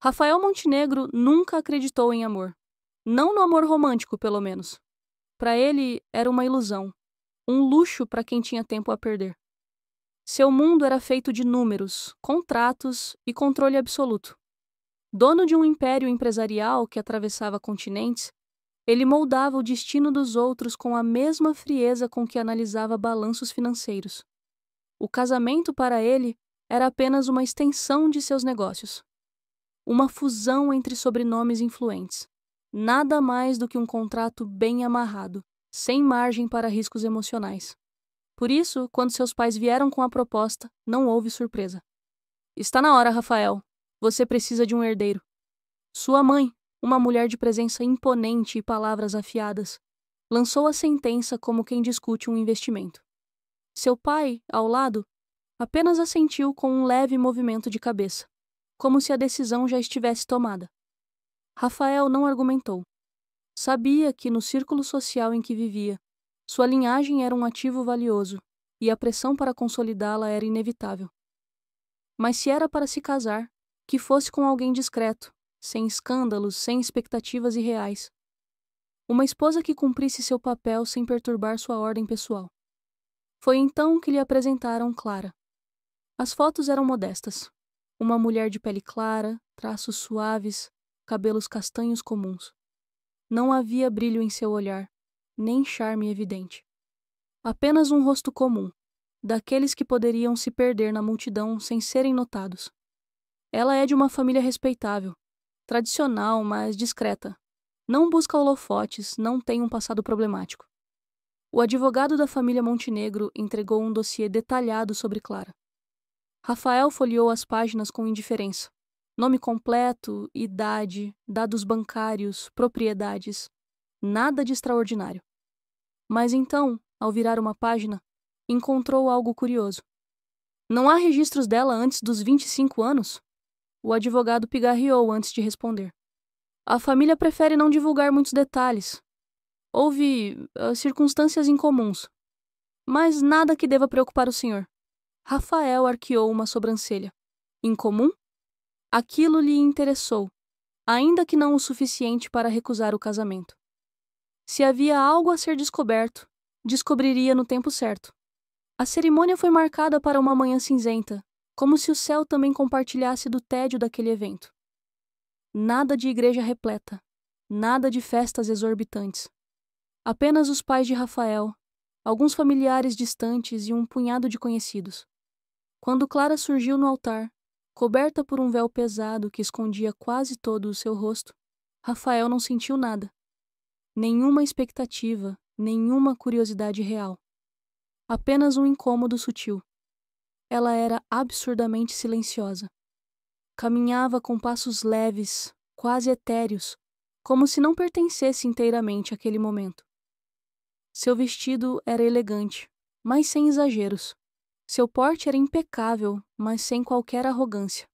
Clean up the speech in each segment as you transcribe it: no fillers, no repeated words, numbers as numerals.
Rafael Montenegro nunca acreditou em amor. Não no amor romântico, pelo menos. Para ele, era uma ilusão. Um luxo para quem tinha tempo a perder. Seu mundo era feito de números, contratos e controle absoluto. Dono de um império empresarial que atravessava continentes, ele moldava o destino dos outros com a mesma frieza com que analisava balanços financeiros. O casamento para ele era apenas uma extensão de seus negócios. Uma fusão entre sobrenomes influentes. Nada mais do que um contrato bem amarrado, sem margem para riscos emocionais. Por isso, quando seus pais vieram com a proposta, não houve surpresa. Está na hora, Rafael. Você precisa de um herdeiro. Sua mãe, uma mulher de presença imponente e palavras afiadas, lançou a sentença como quem discute um investimento. Seu pai, ao lado, apenas assentiu com um leve movimento de cabeça, como se a decisão já estivesse tomada. Rafael não argumentou. Sabia que, no círculo social em que vivia, sua linhagem era um ativo valioso e a pressão para consolidá-la era inevitável. Mas se era para se casar, que fosse com alguém discreto, sem escândalos, sem expectativas irreais. Uma esposa que cumprisse seu papel sem perturbar sua ordem pessoal. Foi então que lhe apresentaram Clara. As fotos eram modestas. Uma mulher de pele clara, traços suaves, cabelos castanhos comuns. Não havia brilho em seu olhar, nem charme evidente. Apenas um rosto comum, daqueles que poderiam se perder na multidão sem serem notados. Ela é de uma família respeitável, tradicional, mas discreta. Não busca holofotes, não tem um passado problemático. O advogado da família Montenegro entregou um dossiê detalhado sobre Clara. Rafael folheou as páginas com indiferença. Nome completo, idade, dados bancários, propriedades. Nada de extraordinário. Mas então, ao virar uma página, encontrou algo curioso. Não há registros dela antes dos 25 anos? O advogado pigarreou antes de responder. A família prefere não divulgar muitos detalhes. Houve circunstâncias incomuns. Mas nada que deva preocupar o senhor. Rafael arqueou uma sobrancelha. Incomum? Aquilo lhe interessou, ainda que não o suficiente para recusar o casamento. Se havia algo a ser descoberto, descobriria no tempo certo. A cerimônia foi marcada para uma manhã cinzenta, como se o céu também compartilhasse do tédio daquele evento. Nada de igreja repleta, nada de festas exorbitantes. Apenas os pais de Rafael, alguns familiares distantes e um punhado de conhecidos. Quando Clara surgiu no altar, coberta por um véu pesado que escondia quase todo o seu rosto, Rafael não sentiu nada. Nenhuma expectativa, nenhuma curiosidade real. Apenas um incômodo sutil. Ela era absurdamente silenciosa. Caminhava com passos leves, quase etéreos, como se não pertencesse inteiramente àquele momento. Seu vestido era elegante, mas sem exageros. Seu porte era impecável, mas sem qualquer arrogância.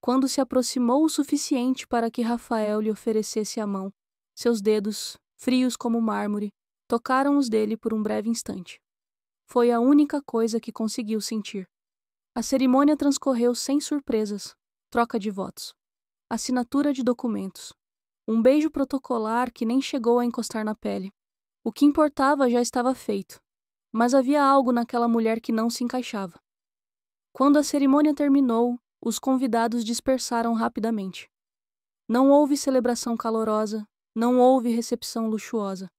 Quando se aproximou o suficiente para que Rafael lhe oferecesse a mão, seus dedos, frios como mármore, tocaram os dele por um breve instante. Foi a única coisa que conseguiu sentir. A cerimônia transcorreu sem surpresas, troca de votos, assinatura de documentos, um beijo protocolar que nem chegou a encostar na pele. O que importava já estava feito. Mas havia algo naquela mulher que não se encaixava. Quando a cerimônia terminou, os convidados dispersaram rapidamente. Não houve celebração calorosa, não houve recepção luxuosa.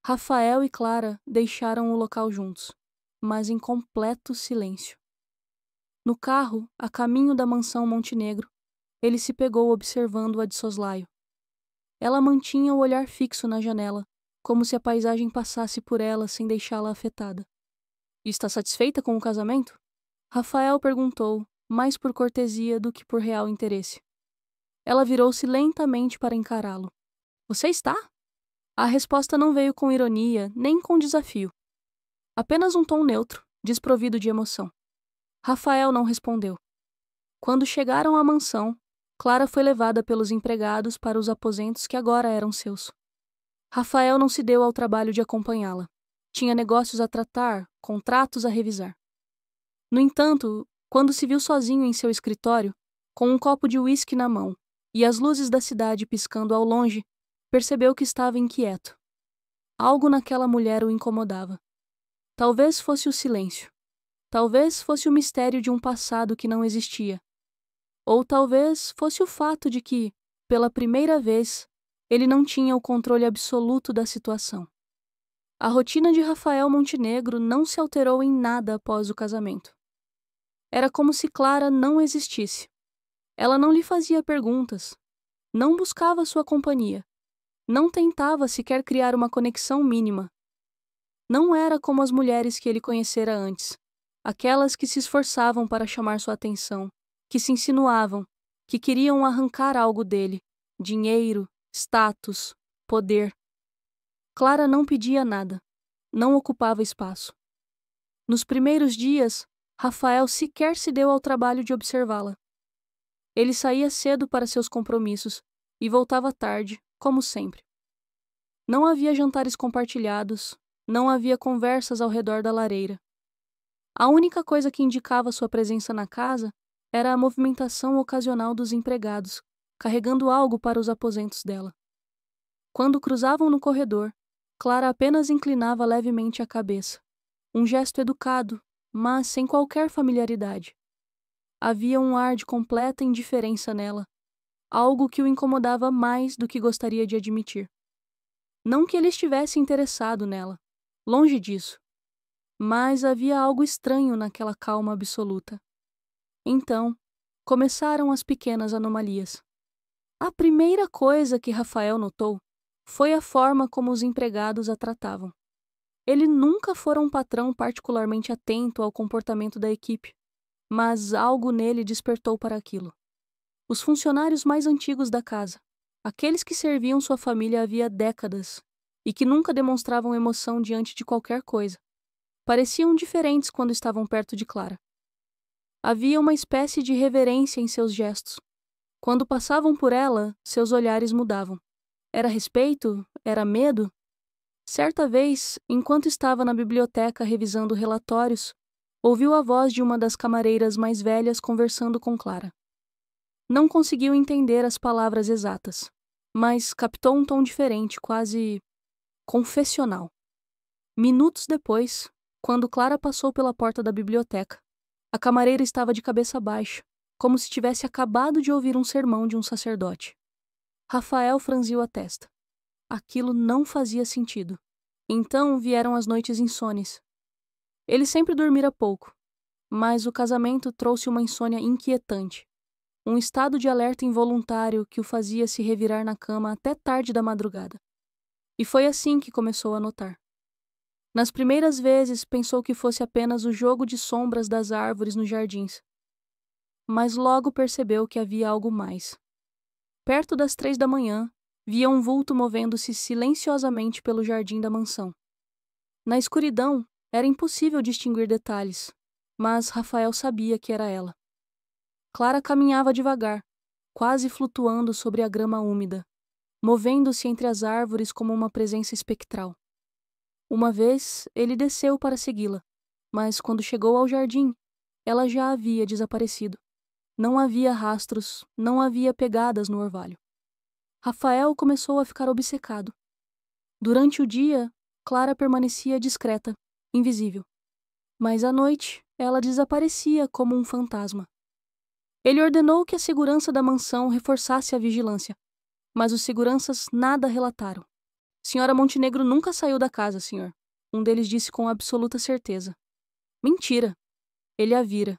Rafael e Clara deixaram o local juntos, mas em completo silêncio. No carro, a caminho da mansão Montenegro, ele se pegou observando-a de soslaio. Ela mantinha o olhar fixo na janela, como se a paisagem passasse por ela sem deixá-la afetada. Está satisfeita com o casamento? Rafael perguntou, mais por cortesia do que por real interesse. Ela virou-se lentamente para encará-lo. Você está? A resposta não veio com ironia, nem com desafio. Apenas um tom neutro, desprovido de emoção. Rafael não respondeu. Quando chegaram à mansão, Clara foi levada pelos empregados para os aposentos que agora eram seus. Rafael não se deu ao trabalho de acompanhá-la. Tinha negócios a tratar, contratos a revisar. No entanto, quando se viu sozinho em seu escritório, Com um copo de uísque na mão e as luzes da cidade piscando ao longe, percebeu que estava inquieto. Algo naquela mulher o incomodava. Talvez fosse o silêncio. Talvez fosse o mistério de um passado que não existia. Ou talvez fosse o fato de que, pela primeira vez, ele não tinha o controle absoluto da situação. A rotina de Rafael Montenegro não se alterou em nada após o casamento. Era como se Clara não existisse. Ela não lhe fazia perguntas, não buscava sua companhia, não tentava sequer criar uma conexão mínima. Não era como as mulheres que ele conhecera antes, aquelas que se esforçavam para chamar sua atenção, que se insinuavam, que queriam arrancar algo dele, dinheiro, status, poder. Clara não pedia nada, não ocupava espaço. Nos primeiros dias, Rafael sequer se deu ao trabalho de observá-la. Ele saía cedo para seus compromissos e voltava tarde, como sempre. Não havia jantares compartilhados, não havia conversas ao redor da lareira. A única coisa que indicava sua presença na casa era a movimentação ocasional dos empregados, carregando algo para os aposentos dela. Quando cruzavam no corredor, Clara apenas inclinava levemente a cabeça. Um gesto educado, mas sem qualquer familiaridade. Havia um ar de completa indiferença nela, algo que o incomodava mais do que gostaria de admitir. Não que ele estivesse interessado nela, longe disso, mas havia algo estranho naquela calma absoluta. Então, começaram as pequenas anomalias. A primeira coisa que Rafael notou foi a forma como os empregados a tratavam. Ele nunca fora um patrão particularmente atento ao comportamento da equipe, mas algo nele despertou para aquilo. Os funcionários mais antigos da casa, aqueles que serviam sua família havia décadas e que nunca demonstravam emoção diante de qualquer coisa, pareciam diferentes quando estavam perto de Clara. Havia uma espécie de reverência em seus gestos. Quando passavam por ela, seus olhares mudavam. Era respeito? Era medo? Certa vez, enquanto estava na biblioteca revisando relatórios, ouviu a voz de uma das camareiras mais velhas conversando com Clara. Não conseguiu entender as palavras exatas, mas captou um tom diferente, quase confessional. Minutos depois, quando Clara passou pela porta da biblioteca, a camareira estava de cabeça baixa, como se tivesse acabado de ouvir um sermão de um sacerdote. Rafael franziu a testa. Aquilo não fazia sentido. Então vieram as noites insones. Ele sempre dormira pouco, mas o casamento trouxe uma insônia inquietante, um estado de alerta involuntário que o fazia se revirar na cama até tarde da madrugada. E foi assim que começou a notar. Nas primeiras vezes pensou que fosse apenas o jogo de sombras das árvores nos jardins, mas logo percebeu que havia algo mais. Perto das 3 da manhã, via um vulto movendo-se silenciosamente pelo jardim da mansão. Na escuridão, era impossível distinguir detalhes, mas Rafael sabia que era ela. Clara caminhava devagar, quase flutuando sobre a grama úmida, movendo-se entre as árvores como uma presença espectral. Uma vez, ele desceu para segui-la, mas quando chegou ao jardim, ela já havia desaparecido. Não havia rastros, não havia pegadas no orvalho. Rafael começou a ficar obcecado. Durante o dia, Clara permanecia discreta, invisível. Mas à noite, ela desaparecia como um fantasma. Ele ordenou que a segurança da mansão reforçasse a vigilância, mas os seguranças nada relataram. Senhora Montenegro nunca saiu da casa, senhor. Um deles disse com absoluta certeza. Mentira. Ele a vira.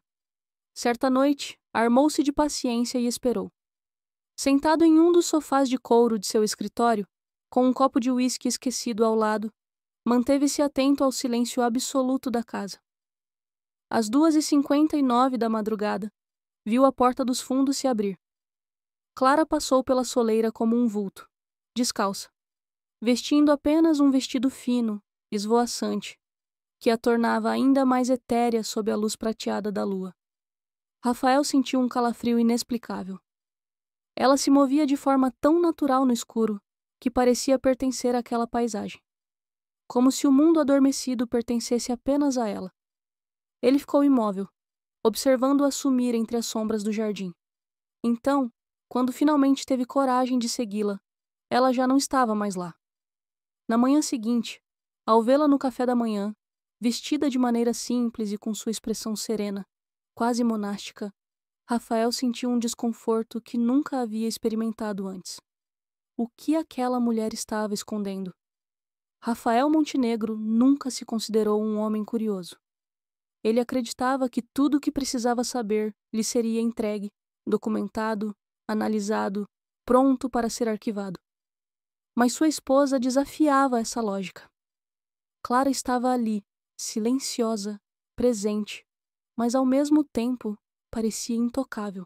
Certa noite, armou-se de paciência e esperou. Sentado em um dos sofás de couro de seu escritório, com um copo de uísque esquecido ao lado, manteve-se atento ao silêncio absoluto da casa. Às 2h59 da madrugada, viu a porta dos fundos se abrir. Clara passou pela soleira como um vulto, descalça, vestindo apenas um vestido fino, esvoaçante, que a tornava ainda mais etérea sob a luz prateada da lua. Rafael sentiu um calafrio inexplicável. Ela se movia de forma tão natural no escuro que parecia pertencer àquela paisagem, como se o mundo adormecido pertencesse apenas a ela. Ele ficou imóvel, observando-a sumir entre as sombras do jardim. Então, quando finalmente teve coragem de segui-la, ela já não estava mais lá. Na manhã seguinte, ao vê-la no café da manhã, vestida de maneira simples e com sua expressão serena, quase monástica, Rafael sentiu um desconforto que nunca havia experimentado antes. O que aquela mulher estava escondendo? Rafael Montenegro nunca se considerou um homem curioso. Ele acreditava que tudo o que precisava saber lhe seria entregue, documentado, analisado, pronto para ser arquivado. Mas sua esposa desafiava essa lógica. Clara estava ali, silenciosa, presente, mas ao mesmo tempo parecia intocável.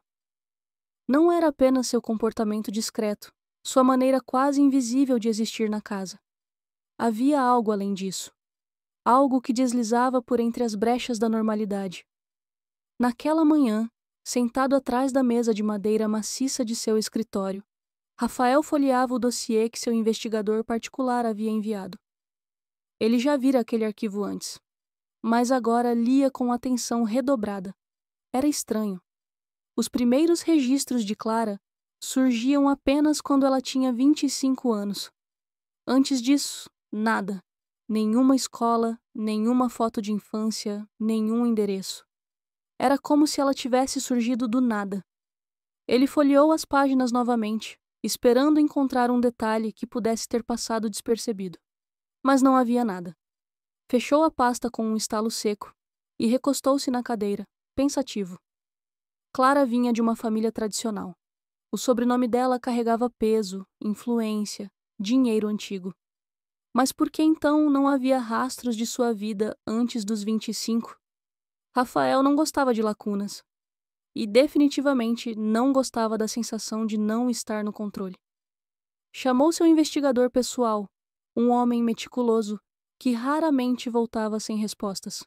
Não era apenas seu comportamento discreto, sua maneira quase invisível de existir na casa. Havia algo além disso. Algo que deslizava por entre as brechas da normalidade. Naquela manhã, sentado atrás da mesa de madeira maciça de seu escritório, Rafael folheava o dossiê que seu investigador particular havia enviado. Ele já vira aquele arquivo antes, mas agora lia com atenção redobrada. Era estranho. Os primeiros registros de Clara surgiam apenas quando ela tinha 25 anos. Antes disso, nada. Nenhuma escola, nenhuma foto de infância, nenhum endereço. Era como se ela tivesse surgido do nada. Ele folheou as páginas novamente, esperando encontrar um detalhe que pudesse ter passado despercebido. Mas não havia nada. Fechou a pasta com um estalo seco e recostou-se na cadeira, pensativo. Clara vinha de uma família tradicional. O sobrenome dela carregava peso, influência, dinheiro antigo. Mas por que então não havia rastros de sua vida antes dos 25? Rafael não gostava de lacunas. E definitivamente não gostava da sensação de não estar no controle. Chamou seu investigador pessoal, um homem meticuloso, que raramente voltava sem respostas.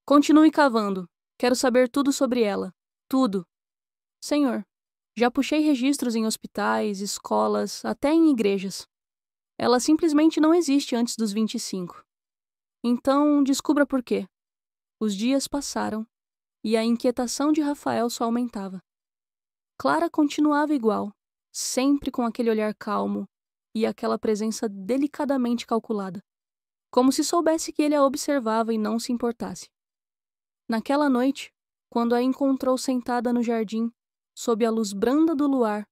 Continue cavando. Quero saber tudo sobre ela. Tudo. Senhor, já puxei registros em hospitais, escolas, até em igrejas. Ela simplesmente não existe antes dos 25. Então, descubra por quê. Os dias passaram e a inquietação de Rafael só aumentava. Clara continuava igual, sempre com aquele olhar calmo e aquela presença delicadamente calculada, como se soubesse que ele a observava e não se importasse. Naquela noite, quando a encontrou sentada no jardim, sob a luz branda do luar,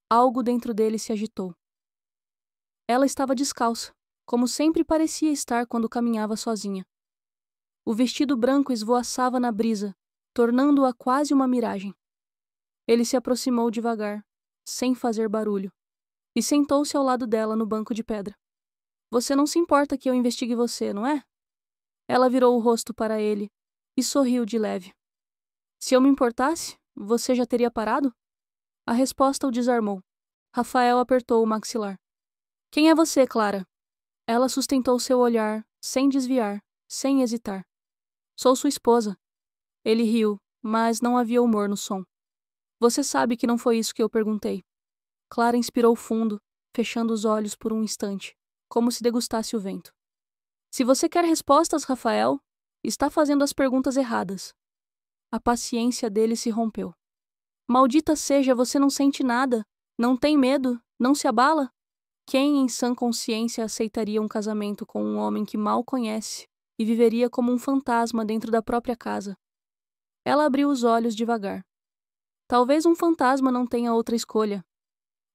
algo dentro dele se agitou. Ela estava descalça, como sempre parecia estar quando caminhava sozinha. O vestido branco esvoaçava na brisa, tornando-a quase uma miragem. Ele se aproximou devagar, sem fazer barulho, e sentou-se ao lado dela no banco de pedra. Você não se importa que eu investigue você, não é? Ela virou o rosto para ele e sorriu de leve. Se eu me importasse, você já teria parado? A resposta o desarmou. Rafael apertou o maxilar. Quem é você, Clara? Ela sustentou seu olhar, sem desviar, sem hesitar. Sou sua esposa. Ele riu, mas não havia humor no som. Você sabe que não foi isso que eu perguntei. Clara inspirou fundo, fechando os olhos por um instante, como se degustasse o vento. Se você quer respostas, Rafael, está fazendo as perguntas erradas. A paciência dele se rompeu. Maldita seja, você não sente nada, não tem medo, não se abala? Quem em sã consciência aceitaria um casamento com um homem que mal conhece e viveria como um fantasma dentro da própria casa? Ela abriu os olhos devagar. Talvez um fantasma não tenha outra escolha.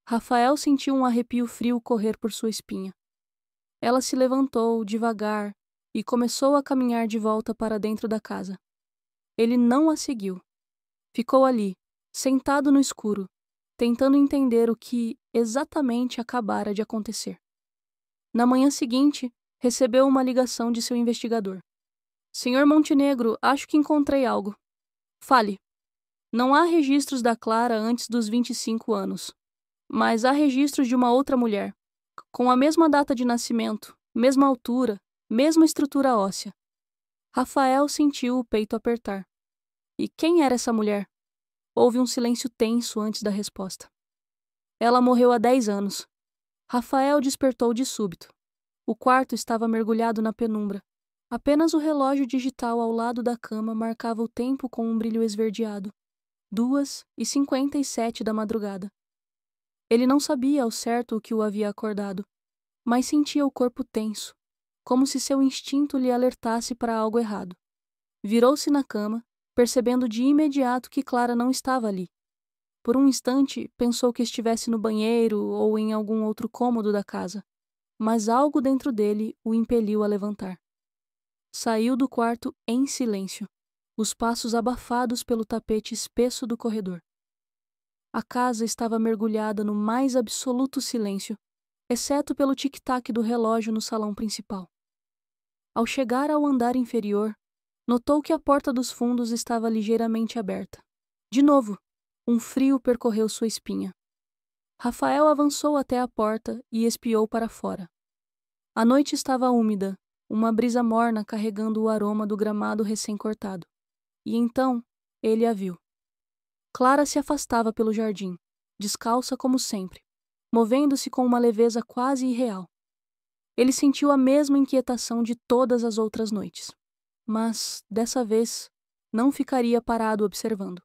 Rafael sentiu um arrepio frio correr por sua espinha. Ela se levantou devagar e começou a caminhar de volta para dentro da casa. Ele não a seguiu. Ficou ali, sentado no escuro, tentando entender o que exatamente acabara de acontecer. Na manhã seguinte, recebeu uma ligação de seu investigador. Senhor Montenegro, acho que encontrei algo. Fale. Não há registros da Clara antes dos 25 anos, mas há registros de uma outra mulher, com a mesma data de nascimento, mesma altura, mesma estrutura óssea. Rafael sentiu o peito apertar. E quem era essa mulher? Houve um silêncio tenso antes da resposta. Ela morreu há 10 anos. Rafael despertou de súbito. O quarto estava mergulhado na penumbra. Apenas o relógio digital ao lado da cama marcava o tempo com um brilho esverdeado. 2h57 da madrugada. Ele não sabia ao certo o que o havia acordado, mas sentia o corpo tenso, como se seu instinto lhe alertasse para algo errado. Virou-se na cama, percebendo de imediato que Clara não estava ali. Por um instante, pensou que estivesse no banheiro ou em algum outro cômodo da casa, mas algo dentro dele o impeliu a levantar. Saiu do quarto em silêncio, os passos abafados pelo tapete espesso do corredor. A casa estava mergulhada no mais absoluto silêncio, exceto pelo tic-tac do relógio no salão principal. Ao chegar ao andar inferior, notou que a porta dos fundos estava ligeiramente aberta. De novo, um frio percorreu sua espinha. Rafael avançou até a porta e espiou para fora. A noite estava úmida, uma brisa morna carregando o aroma do gramado recém-cortado. E então, ele a viu. Clara se afastava pelo jardim, descalça como sempre, movendo-se com uma leveza quase irreal. Ele sentiu a mesma inquietação de todas as outras noites, mas, dessa vez, não ficaria parado observando.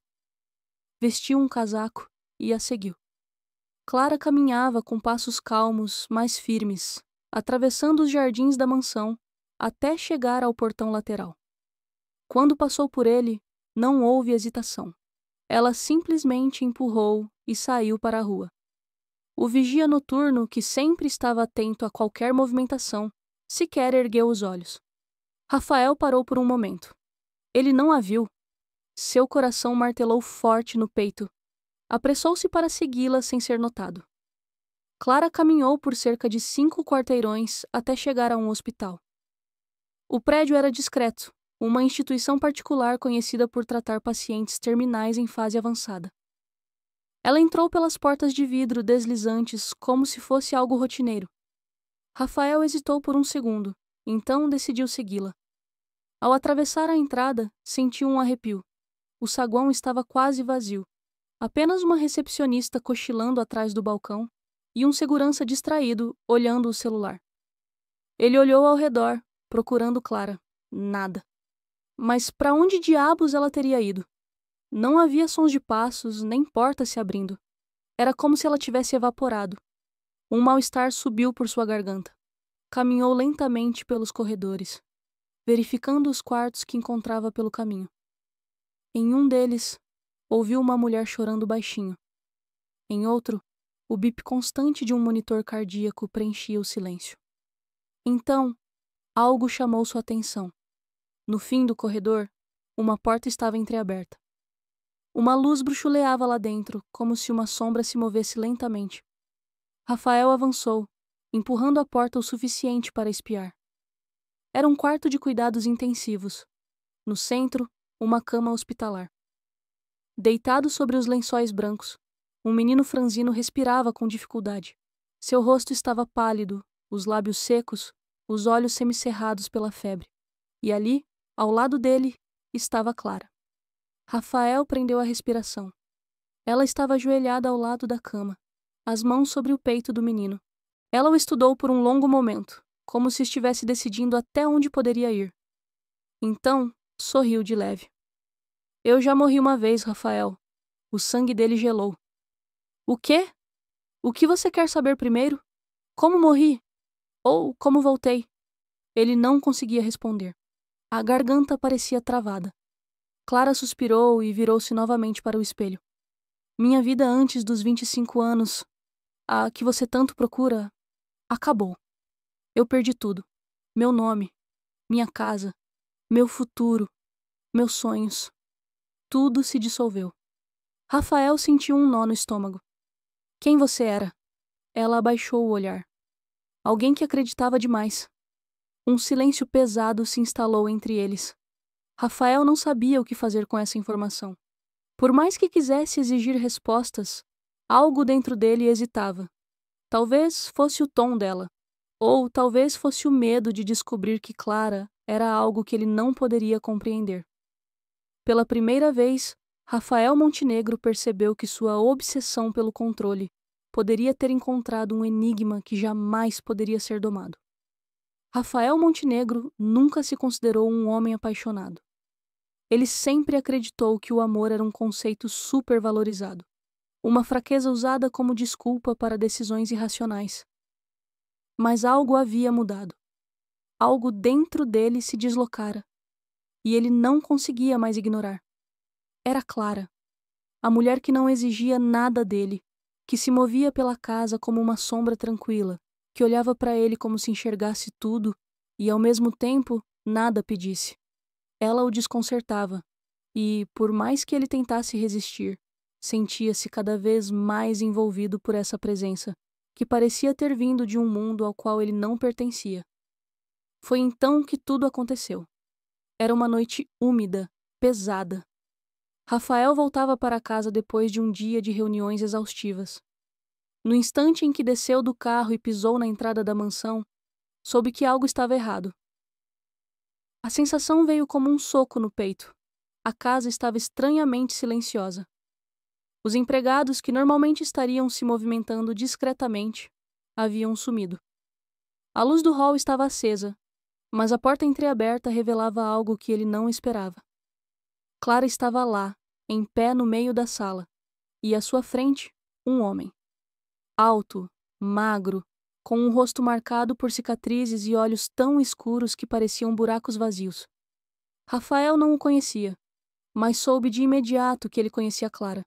Vestiu um casaco e a seguiu. Clara caminhava com passos calmos, mas firmes, atravessando os jardins da mansão, até chegar ao portão lateral. Quando passou por ele, não houve hesitação. Ela simplesmente empurrou e saiu para a rua. O vigia noturno, que sempre estava atento a qualquer movimentação, sequer ergueu os olhos. Rafael parou por um momento. Ele não a viu. Seu coração martelou forte no peito. Apressou-se para segui-la sem ser notado. Clara caminhou por cerca de 5 quarteirões até chegar a um hospital. O prédio era discreto, uma instituição particular conhecida por tratar pacientes terminais em fase avançada. Ela entrou pelas portas de vidro deslizantes como se fosse algo rotineiro. Rafael hesitou por um segundo, então decidiu segui-la. Ao atravessar a entrada, sentiu um arrepio. O saguão estava quase vazio. Apenas uma recepcionista cochilando atrás do balcão e um segurança distraído, olhando o celular. Ele olhou ao redor, procurando Clara. Nada. Mas para onde diabos ela teria ido? Não havia sons de passos, nem porta se abrindo. Era como se ela tivesse evaporado. Um mal-estar subiu por sua garganta. Caminhou lentamente pelos corredores, verificando os quartos que encontrava pelo caminho. Em um deles, ouviu uma mulher chorando baixinho. Em outro, o bip constante de um monitor cardíaco preenchia o silêncio. Então, algo chamou sua atenção. No fim do corredor, uma porta estava entreaberta. Uma luz bruxuleava lá dentro, como se uma sombra se movesse lentamente. Rafael avançou, empurrando a porta o suficiente para espiar. Era um quarto de cuidados intensivos. No centro, uma cama hospitalar. Deitado sobre os lençóis brancos, um menino franzino respirava com dificuldade. Seu rosto estava pálido, os lábios secos, os olhos semicerrados pela febre. E ali, ao lado dele, estava Clara. Rafael prendeu a respiração. Ela estava ajoelhada ao lado da cama, as mãos sobre o peito do menino. Ela o estudou por um longo momento, como se estivesse decidindo até onde poderia ir. Então, sorriu de leve. Eu já morri uma vez, Rafael. O sangue dele gelou. O quê? O que você quer saber primeiro? Como morri? Ou como voltei? Ele não conseguia responder. A garganta parecia travada. Clara suspirou e virou-se novamente para o espelho. Minha vida antes dos 25 anos, a que você tanto procura, acabou. Eu perdi tudo. Meu nome, minha casa, meu futuro, meus sonhos. Tudo se dissolveu. Rafael sentiu um nó no estômago. Quem você era? Ela abaixou o olhar. Alguém que acreditava demais. Um silêncio pesado se instalou entre eles. Rafael não sabia o que fazer com essa informação. Por mais que quisesse exigir respostas, algo dentro dele hesitava. Talvez fosse o tom dela, ou talvez fosse o medo de descobrir que Clara era algo que ele não poderia compreender. Pela primeira vez, Rafael Montenegro percebeu que sua obsessão pelo controle poderia ter encontrado um enigma que jamais poderia ser domado. Rafael Montenegro nunca se considerou um homem apaixonado. Ele sempre acreditou que o amor era um conceito supervalorizado, uma fraqueza usada como desculpa para decisões irracionais. Mas algo havia mudado. Algo dentro dele se deslocara, e ele não conseguia mais ignorar. Era Clara, a mulher que não exigia nada dele, que se movia pela casa como uma sombra tranquila, que olhava para ele como se enxergasse tudo e, ao mesmo tempo, nada pedisse. Ela o desconcertava, e, por mais que ele tentasse resistir, sentia-se cada vez mais envolvido por essa presença, que parecia ter vindo de um mundo ao qual ele não pertencia. Foi então que tudo aconteceu. Era uma noite úmida, pesada. Rafael voltava para casa depois de um dia de reuniões exaustivas. No instante em que desceu do carro e pisou na entrada da mansão, soube que algo estava errado. A sensação veio como um soco no peito. A casa estava estranhamente silenciosa. Os empregados, que normalmente estariam se movimentando discretamente, haviam sumido. A luz do hall estava acesa, mas a porta entreaberta revelava algo que ele não esperava. Clara estava lá, em pé no meio da sala, e à sua frente, um homem. Alto, magro, com um rosto marcado por cicatrizes e olhos tão escuros que pareciam buracos vazios. Rafael não o conhecia, mas soube de imediato que ele conhecia Clara.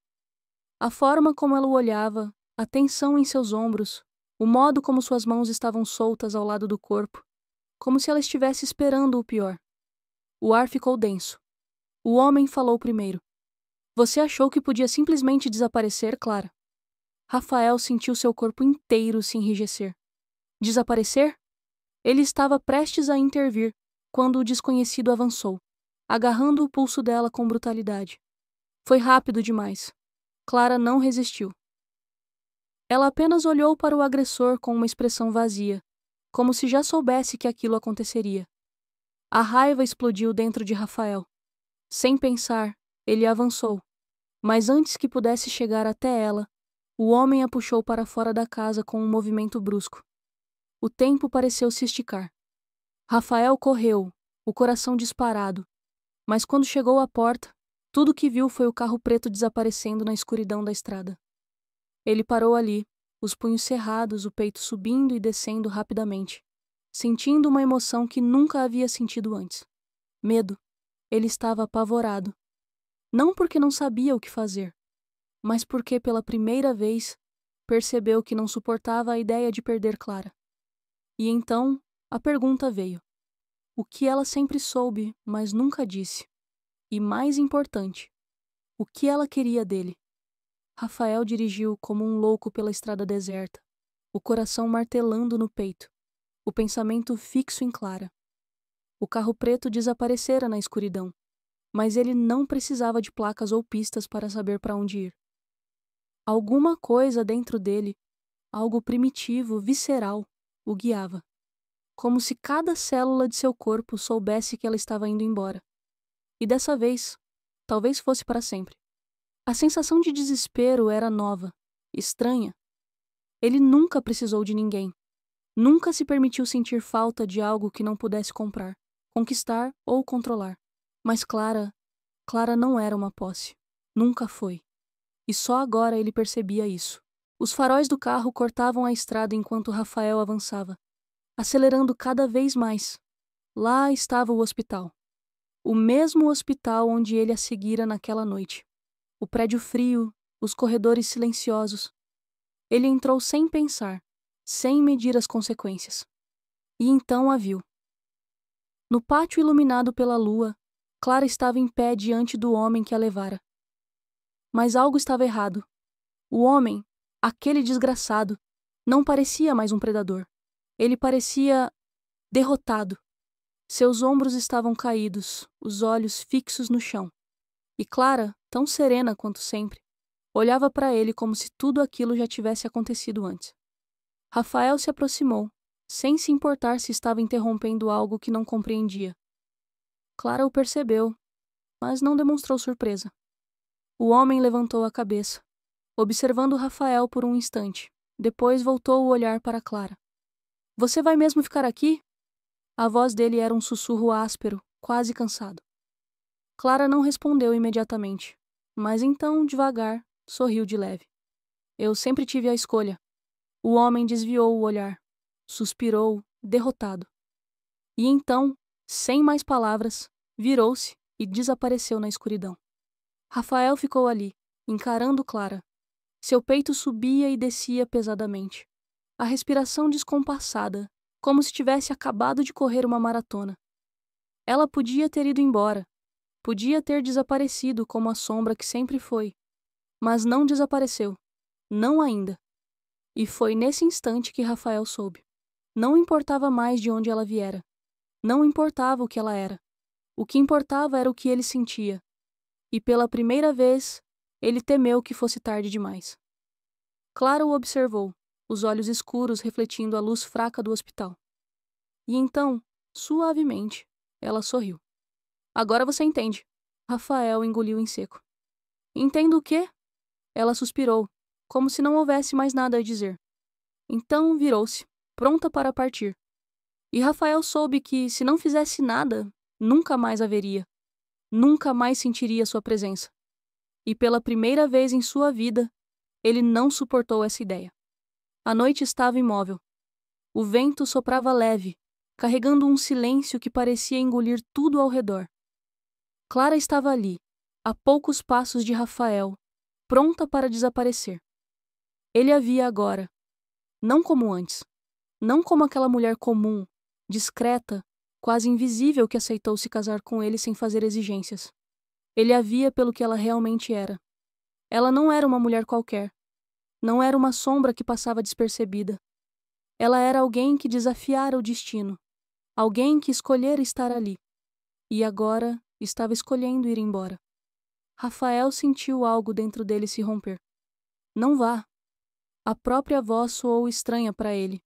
A forma como ela o olhava, a tensão em seus ombros, o modo como suas mãos estavam soltas ao lado do corpo, como se ela estivesse esperando o pior. O ar ficou denso. O homem falou primeiro. Você achou que podia simplesmente desaparecer, Clara? Rafael sentiu seu corpo inteiro se enrijecer. Desaparecer? Ele estava prestes a intervir, quando o desconhecido avançou, agarrando o pulso dela com brutalidade. Foi rápido demais. Clara não resistiu. Ela apenas olhou para o agressor com uma expressão vazia, como se já soubesse que aquilo aconteceria. A raiva explodiu dentro de Rafael. Sem pensar, ele avançou, mas antes que pudesse chegar até ela, o homem a puxou para fora da casa com um movimento brusco. O tempo pareceu se esticar. Rafael correu, o coração disparado, mas quando chegou à porta, tudo o que viu foi o carro preto desaparecendo na escuridão da estrada. Ele parou ali, os punhos cerrados, o peito subindo e descendo rapidamente, sentindo uma emoção que nunca havia sentido antes. Medo. Ele estava apavorado. Não porque não sabia o que fazer, mas porque, pela primeira vez, percebeu que não suportava a ideia de perder Clara. E então, a pergunta veio. O que ela sempre soube, mas nunca disse. E, mais importante, o que ela queria dele. Rafael dirigiu como um louco pela estrada deserta, o coração martelando no peito, o pensamento fixo em Clara. O carro preto desaparecera na escuridão, mas ele não precisava de placas ou pistas para saber para onde ir. Alguma coisa dentro dele, algo primitivo, visceral, o guiava, como se cada célula de seu corpo soubesse que ela estava indo embora. E dessa vez, talvez fosse para sempre. A sensação de desespero era nova, estranha. Ele nunca precisou de ninguém. Nunca se permitiu sentir falta de algo que não pudesse comprar, conquistar ou controlar. Mas Clara não era uma posse. Nunca foi. E só agora ele percebia isso. Os faróis do carro cortavam a estrada enquanto Rafael avançava, acelerando cada vez mais. Lá estava o hospital. O mesmo hospital onde ele a seguira naquela noite. O prédio frio, os corredores silenciosos. Ele entrou sem pensar, sem medir as consequências. E então a viu. No pátio iluminado pela lua, Clara estava em pé diante do homem que a levara. Mas algo estava errado. O homem, aquele desgraçado, não parecia mais um predador. Ele parecia derrotado. Seus ombros estavam caídos, os olhos fixos no chão. E Clara, tão serena quanto sempre, olhava para ele como se tudo aquilo já tivesse acontecido antes. Rafael se aproximou, sem se importar se estava interrompendo algo que não compreendia. Clara o percebeu, mas não demonstrou surpresa. O homem levantou a cabeça, observando Rafael por um instante. Depois voltou o olhar para Clara. Você vai mesmo ficar aqui? A voz dele era um sussurro áspero, quase cansado. Clara não respondeu imediatamente, mas então, devagar, sorriu de leve. Eu sempre tive a escolha. O homem desviou o olhar, suspirou, derrotado. E então, sem mais palavras, virou-se e desapareceu na escuridão. Rafael ficou ali, encarando Clara. Seu peito subia e descia pesadamente. A respiração descompassada, como se tivesse acabado de correr uma maratona. Ela podia ter ido embora, podia ter desaparecido como a sombra que sempre foi, mas não desapareceu, não ainda. E foi nesse instante que Rafael soube. Não importava mais de onde ela viera, não importava o que ela era. O que importava era o que ele sentia. E pela primeira vez, ele temeu que fosse tarde demais. Clara o observou, os olhos escuros refletindo a luz fraca do hospital. E então, suavemente, ela sorriu. Agora você entende. Rafael engoliu em seco. Entendo o quê? Ela suspirou, como se não houvesse mais nada a dizer. Então virou-se, pronta para partir. E Rafael soube que, se não fizesse nada, nunca mais a veria. Nunca mais sentiria sua presença. E pela primeira vez em sua vida, ele não suportou essa ideia. A noite estava imóvel. O vento soprava leve, carregando um silêncio que parecia engolir tudo ao redor. Clara estava ali, a poucos passos de Rafael, pronta para desaparecer. Ele a via agora, não como antes, não como aquela mulher comum, discreta, quase invisível que aceitou se casar com ele sem fazer exigências. Ele a via pelo que ela realmente era. Ela não era uma mulher qualquer. Não era uma sombra que passava despercebida. Ela era alguém que desafiara o destino. Alguém que escolhera estar ali. E agora estava escolhendo ir embora. Rafael sentiu algo dentro dele se romper. Não vá. A própria voz soou estranha para ele.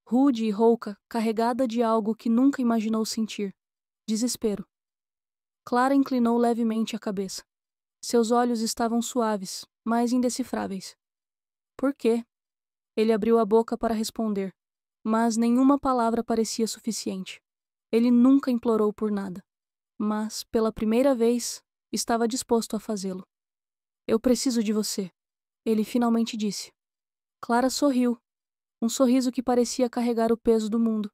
Rude e rouca, carregada de algo que nunca imaginou sentir. Desespero. Clara inclinou levemente a cabeça. Seus olhos estavam suaves, mas indecifráveis. Por quê? Ele abriu a boca para responder, mas nenhuma palavra parecia suficiente. Ele nunca implorou por nada, mas, pela primeira vez, estava disposto a fazê-lo. Eu preciso de você, ele finalmente disse. Clara sorriu, um sorriso que parecia carregar o peso do mundo.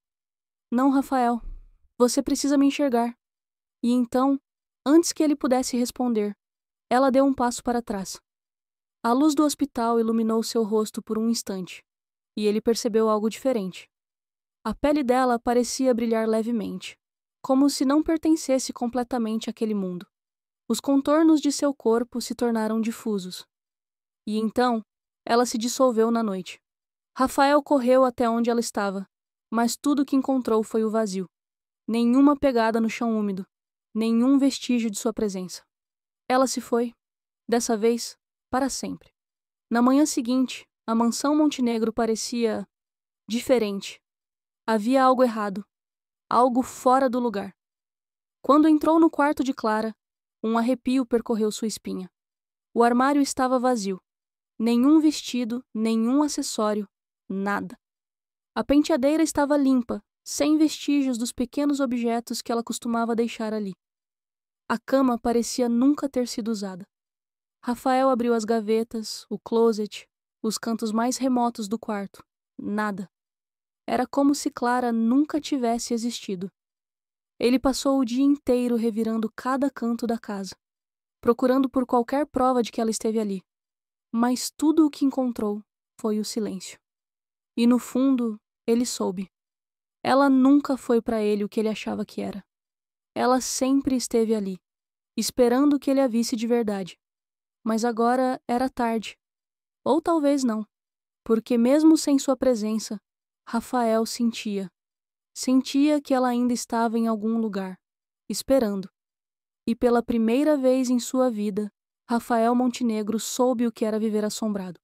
Não, Rafael, você precisa me enxergar. E então, antes que ele pudesse responder, ela deu um passo para trás. A luz do hospital iluminou seu rosto por um instante, e ele percebeu algo diferente. A pele dela parecia brilhar levemente, como se não pertencesse completamente àquele mundo. Os contornos de seu corpo se tornaram difusos. E então, ela se dissolveu na noite. Rafael correu até onde ela estava, mas tudo que encontrou foi o vazio. Nenhuma pegada no chão úmido, nenhum vestígio de sua presença. Ela se foi, dessa vez, para sempre. Na manhã seguinte, a mansão Montenegro parecia diferente. Havia algo errado, algo fora do lugar. Quando entrou no quarto de Clara, um arrepio percorreu sua espinha. O armário estava vazio. Nenhum vestido, nenhum acessório, nada. A penteadeira estava limpa, sem vestígios dos pequenos objetos que ela costumava deixar ali. A cama parecia nunca ter sido usada. Rafael abriu as gavetas, o closet, os cantos mais remotos do quarto. Nada. Era como se Clara nunca tivesse existido. Ele passou o dia inteiro revirando cada canto da casa, procurando por qualquer prova de que ela esteve ali. Mas tudo o que encontrou foi o silêncio. E no fundo, ele soube. Ela nunca foi para ele o que ele achava que era. Ela sempre esteve ali, esperando que ele a visse de verdade. Mas agora era tarde. Ou talvez não, porque mesmo sem sua presença, Rafael sentia. Sentia que ela ainda estava em algum lugar, esperando. E pela primeira vez em sua vida, Rafael Montenegro soube o que era viver assombrado.